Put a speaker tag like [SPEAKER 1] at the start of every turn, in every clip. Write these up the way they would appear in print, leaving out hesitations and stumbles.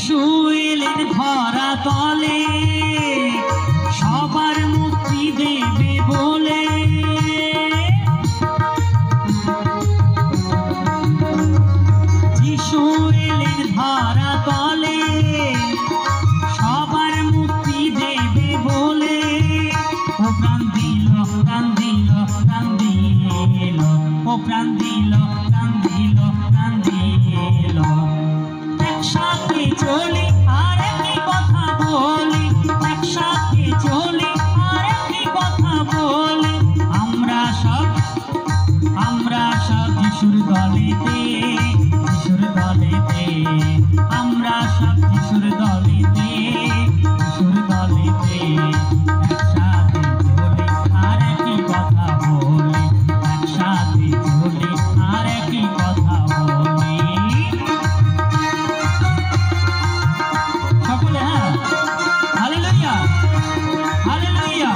[SPEAKER 1] যিশু এলেন ধরা তলে সবার মুক্তি দেবে বলে। যিশু এলেন ধরা তলে সবার মুক্তি দেবে বলে। ও প্রাণ দিল প্রাণ দিল প্রাণ দিল, ও প্রাণ দিল প্রাণ দিল প্রাণ দিল। একসাথে চলি আর একই কথা বলি, একসাথে চলি আর একই কথা বলি। আমরা সব যিশুর দলেতে, যিশুর দলেতে। আমরা সব যিশুর দলেতে, যিশুর দলেতে। একসাথে চলি আর একই কথা বলি, একসাথে চলি আর একই কথা বলি। সকলে হ্যাঁ, হালেলুয়া হালেলুয়া।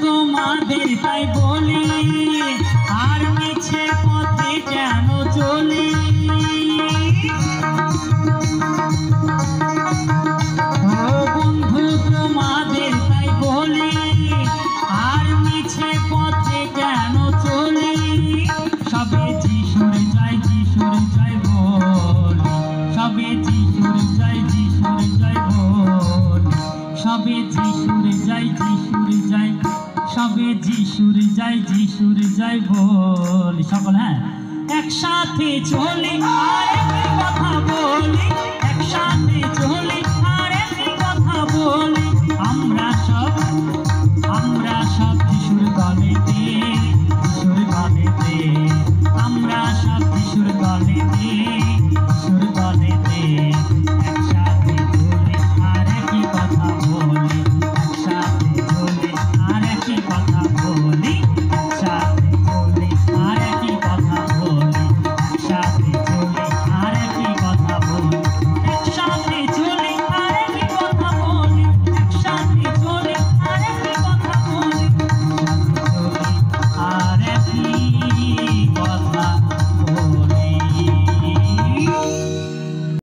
[SPEAKER 1] তোমাদের তাই বলি আর মিছে পথে কেন চলি। ও বন্ধু তোমাদের তাই বলি আর মিছে পথে কেন চলি। সবে যিশুর জয়, যিশুর জয় বলি, সবে যিশুর জয়, যিশুর জয় বলি। সবে যিশুর জয়, যিশুর জয়, সবে যিশুর জয়, যিশুর জয় বলি। সকল হ্যাঁ, একসাথে চলি আর